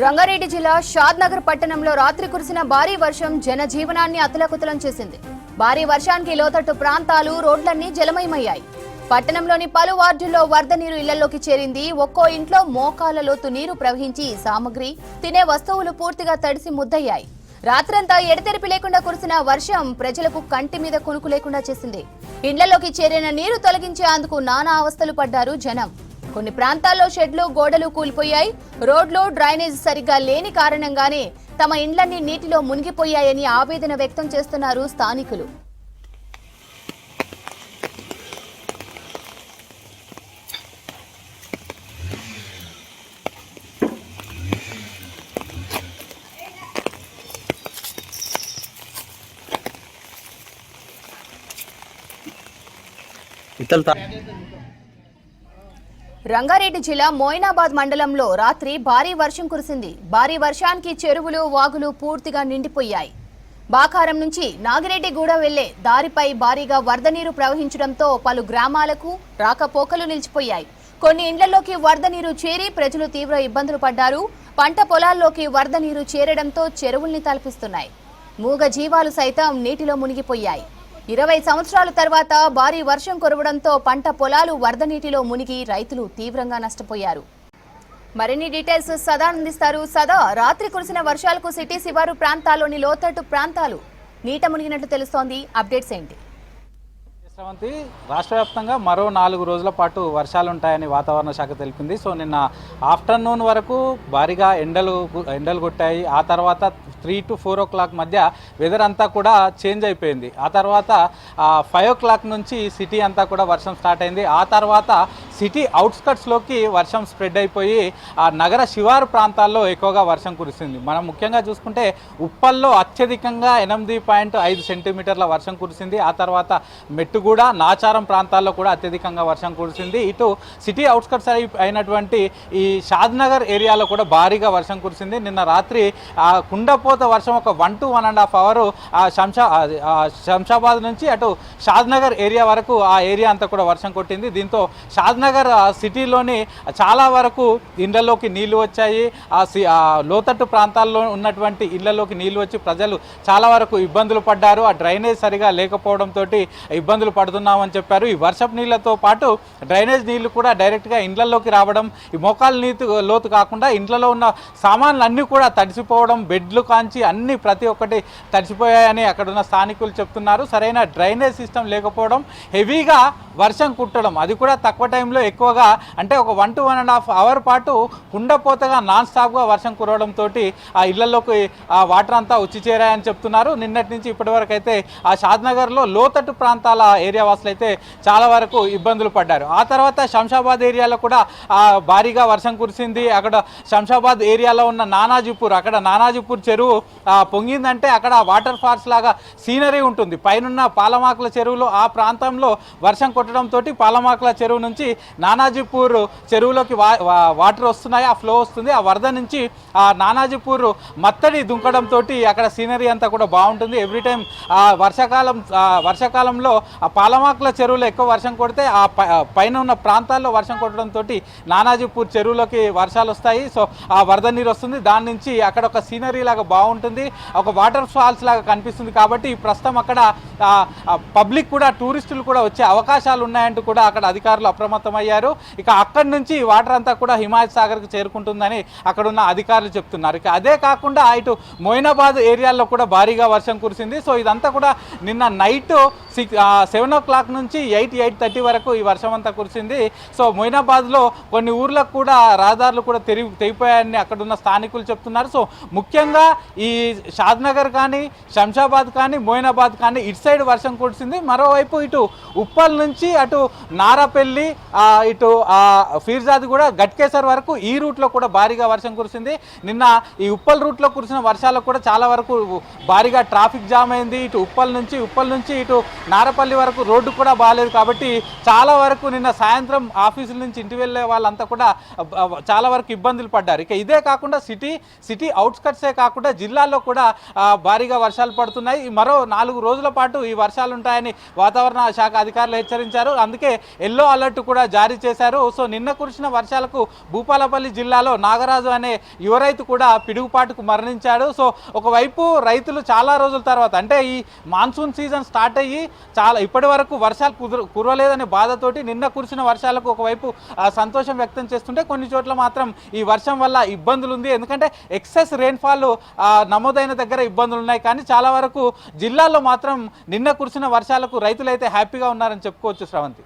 రంగారెడ్డి జిల్లా షాద్నగర్ పట్టణంలో రాత్రి కురిసిన భారీ వర్షం జనజీవనాన్ని అతలాకుతలం చేసింది. భారీ వర్షానికి లోతట్టు ప్రాంతాలు రోడ్లన్నీ జలమయమయ్యాయి. పట్టణంలోని పలు వార్డుల్లో వరద నీరు ఇళ్లలోకి చేరింది. ఒక్కో ఇంట్లో మోకాళ్ల లోతు నీరు ప్రవహించి సామగ్రి, తినే వస్తువులు పూర్తిగా తడిసి ముద్దయ్యాయి. రాత్రంతా ఎడతెరిపి లేకుండా కురిసిన వర్షం ప్రజలకు కంటి మీద కునుకు లేకుండా చేసింది. ఇళ్లలోకి చేరిన నీరు తొలగించేందుకు నానా అవస్థలు పడ్డారు జనం. కొన్ని ప్రాంతాల్లో షెడ్లు, గోడలు కూలిపోయాయి. రోడ్లు, డ్రైనేజ్ సరిగ్గా లేని కారణంగానే తమ ఇండ్లన్నీ నీటిలో మునిగిపోయాయని ఆవేదన వ్యక్తం చేస్తున్నారు స్థానికులు. రంగారెడ్డి జిల్లా మోయినాబాద్ మండలంలో రాత్రి భారీ వర్షం కురిసింది. భారీ వర్షానికి చెరువులు, వాగులు పూర్తిగా నిండిపోయాయి. బాకారం నుంచి నాగిరెడ్డిగూడ వెళ్లే దారిపై భారీగా వరద నీరు ప్రవహించడంతో పలు గ్రామాలకు రాకపోకలు నిలిచిపోయాయి. కొన్ని ఇండ్లలోకి వరద నీరు చేరి ప్రజలు తీవ్ర ఇబ్బందులు పడ్డారు. పంట పొలాల్లోకి వరద నీరు చేరడంతో చెరువుల్ని తలపిస్తున్నాయి. మూగ జీవాలు సైతం నీటిలో మునిగిపోయాయి. 20 సంవత్సరాల తర్వాత భారీ వర్షం కురవడంతో పంట పొలాలు వరద నీటిలో మునిగి రైతులు తీవ్రంగా నష్టపోయారు. మరిన్ని డీటెయిల్స్ సదా అందిస్తారు. సదా, రాత్రి కురిసిన వర్షాలకు సిటీ శివారు ప్రాంతాల్లోని లోతట్టు ప్రాంతాలు నీట మునిగినట్లు తెలుస్తోంది. అప్డేట్స్ ఏంటి? రాష్ట్ర వ్యాప్తంగా మరో 4 రోజుల పాటు వర్షాలుంటాయని వాతావరణ శాఖ తెలిపింది. సో నిన్న ఆఫ్టర్నూన్ వరకు భారీగా ఎండలు కొట్టాయి. ఆ తర్వాత 3 to 4 o'clock మధ్య వెదర్ అంతా కూడా చేంజ్ అయిపోయింది. ఆ తర్వాత 5 o'clock నుంచి సిటీ అంతా కూడా వర్షం స్టార్ట్ అయింది. ఆ తర్వాత సిటీ అవుట్స్కట్స్లోకి వర్షం స్ప్రెడ్ అయిపోయి ఆ నగర శివారు ప్రాంతాల్లో ఎక్కువగా వర్షం కురిసింది. మనం ముఖ్యంగా చూసుకుంటే ఉప్పల్లో అత్యధికంగా 8.5 సెంటీమీటర్ల వర్షం కురిసింది. ఆ తర్వాత మెట్టుగూడ, నాచారం ప్రాంతాల్లో కూడా అత్యధికంగా వర్షం కురిసింది. ఇటు సిటీ అవుట్స్కట్స్ అయినటువంటి ఈ షాద్నగర్ ఏరియాలో కూడా భారీగా వర్షం కురిసింది. నిన్న రాత్రి కుండపోత వర్షం ఒక 1 to 1.5 hours శంషాబాద్ నుంచి అటు షాద్నగర్ ఏరియా వరకు ఆ ఏరియా అంతా కూడా వర్షం కొట్టింది. దీంతో షాద్నగర్ సిటీలోని చాలా వరకు ఇళ్లలోకి నీళ్లు వచ్చాయి. ఆ లోతట్టు ప్రాంతాల్లో ఉన్నటువంటి ఇళ్లలోకి నీళ్లు వచ్చి ప్రజలు చాలా వరకు ఇబ్బందులు పడ్డారు. ఆ డ్రైనేజ్ సరిగా లేకపోవడంతో ఇబ్బందులు పడుతున్నామని చెప్పారు. ఈ వర్షపు నీళ్లతో పాటు డ్రైనేజ్ నీళ్లు కూడా డైరెక్ట్గా ఇండ్లలోకి రావడం, ఈ మోకాలు లోతు కాకుండా ఇండ్లలో ఉన్న సామాన్లు అన్నీ కూడా తడిసిపోవడం, బెడ్లు కాంచి అన్ని ప్రతి ఒక్కటి తడిసిపోయాయని అక్కడ ఉన్న స్థానికులు చెప్తున్నారు. సరైన డ్రైనేజ్ సిస్టమ్ లేకపోవడం, హెవీగా వర్షం కుట్టడం, అది కూడా తక్కువ టైంలో ఎక్కువగా అంటే ఒక 1 to 1.5 hours పాటు కుండపోతగా నాన్ స్టాప్గా వర్షం కురవడంతో ఆ ఇళ్లలోకి ఆ వాటర్ అంతా వచ్చి చేరాయని చెప్తున్నారు. నిన్నటి నుంచి ఇప్పటి వరకు అయితే ఆ షాద్నగర్లో లోతట్టు ప్రాంతాల ఏరియా వాసులు అయితే చాలా వరకు ఇబ్బందులు పడ్డారు. ఆ తర్వాత శంషాబాద్ ఏరియాలో కూడా భారీగా వర్షం కురిసింది. అక్కడ శంషాబాద్ ఏరియాలో ఉన్న నానాజీపూర్, అక్కడ నానాజీపూర్ చెరువు పొంగిందంటే అక్కడ వాటర్ ఫాల్స్ లాగా సీనరీ ఉంటుంది. పైనున్న పాలమాకుల చెరువులో ఆ ప్రాంతంలో వర్షం కొట్టడంతో పాలమాకుల చెరువు నుంచి నానాజీపూర్ చెరువులోకి వాటర్ వస్తున్నాయి, ఆ ఫ్లో వస్తుంది. ఆ వరద నుంచి ఆ నానాజీపూర్ మత్తడి దుంకడంతో అక్కడ సీనరీ అంతా కూడా బాగుంటుంది. ఎవ్రీ టైం వర్షాకాలంలో ఆ పాలమాకుల చెరువులో ఎక్కువ వర్షం కొడితే ఆ పైన ఉన్న ప్రాంతాల్లో వర్షం కొట్టడంతో నానాజీపూర్ చెరువులోకి వర్షాలు వస్తాయి. సో ఆ వరద నీరు వస్తుంది. దాని నుంచి అక్కడ ఒక సీనరీ లాగా బాగుంటుంది, ఒక వాటర్ ఫాల్స్ లాగా కనిపిస్తుంది. కాబట్టి ప్రస్తుతం అక్కడ పబ్లిక్ కూడా, టూరిస్టులు కూడా వచ్చే అవకాశాలు ఉన్నాయంటూ కూడా అక్కడ అధికారులు అప్రమత్తమయ్యారు. ఇక అక్కడి నుంచి వాటర్ అంతా కూడా హిమాయత్ సాగర్కి చేరుకుంటుందని అక్కడున్న అధికారులు చెప్తున్నారు. ఇక అదే కాకుండా ఇటు మోయినాబాద్ ఏరియాలో కూడా భారీగా వర్షం కురిసింది. సో ఇదంతా కూడా నిన్న నైట్ 7 o'clock నుంచి 8:30 వరకు ఈ వర్షం అంతా కురిసింది. సో మోయినాబాద్లో కొన్ని ఊర్లకు కూడా రహదారులు కూడా తెగిపోయాయని అక్కడున్న స్థానికులు చెప్తున్నారు. సో ముఖ్యంగా ఈ షాద్నగర్ కానీ, శంషాబాద్ కానీ, మోయినాబాద్ కానీ ఇటు సైడ్ వర్షం కురిసింది. మరోవైపు ఇటు ఉప్పల్ నుంచి అటు నారాపల్లి, ఇటు ఫీర్జాద్ కూడా గట్కేసర్ వరకు ఈ రూట్లో కూడా భారీగా వర్షం కురిసింది. నిన్న ఈ ఉప్పల్ రూట్లో కురిసిన వర్షాలకు కూడా చాలా వరకు భారీగా ట్రాఫిక్ జామ్ అయింది. ఇటు ఉప్పల్ నుంచి ఇటు నారపల్లి వరకు రోడ్డు కూడా బాగాలేదు. కాబట్టి చాలా వరకు నిన్న సాయంత్రం ఆఫీసుల నుంచి ఇంటి వెళ్ళే వాళ్ళంతా కూడా చాలా వరకు ఇబ్బందులు పడ్డారు. ఇక ఇదే కాకుండా సిటీ అవుట్స్కట్సే కాకుండా జిల్లాలో కూడా భారీగా వర్షాలు పడుతున్నాయి. మరో 4 రోజుల పాటు ఈ వర్షాలు ఉంటాయని వాతావరణ శాఖ అధికారులు హెచ్చరించారు. హెచ్చరించారు. అందుకే ఎల్లో అలర్ట్ కూడా జారీ చేశారు. సో నిన్న కురిసిన వర్షాలకు భూపాలపల్లి జిల్లాలో నాగరాజు అనే యువ రైతు కూడా పిడుగుపాటుకు మరణించాడు. సో ఒకవైపు రైతులు చాలా రోజుల తర్వాత అంటే ఈ మాన్సూన్ సీజన్ స్టార్ట్ అయ్యి ఇప్పటి వరకు వర్షాలు కురవలేదనే బాధతోటి నిన్న కురిసిన వర్షాలకు ఒకవైపు సంతోషం వ్యక్తం చేస్తుంటే కొన్ని చోట్ల మాత్రం ఈ వర్షం వల్ల ఇబ్బందులు ఉంది. ఎందుకంటే ఎక్సెస్ రెయిన్ఫాల్ నమోదైన దగ్గర ఇబ్బందులు ఉన్నాయి. కానీ చాలా వరకు జిల్లాల్లో మాత్రం నిన్న కురిసిన వర్షాలకు రైతులైతే హ్యాపీగా ఉన్నారని చెప్పుకోవచ్చు శ్రవంతి.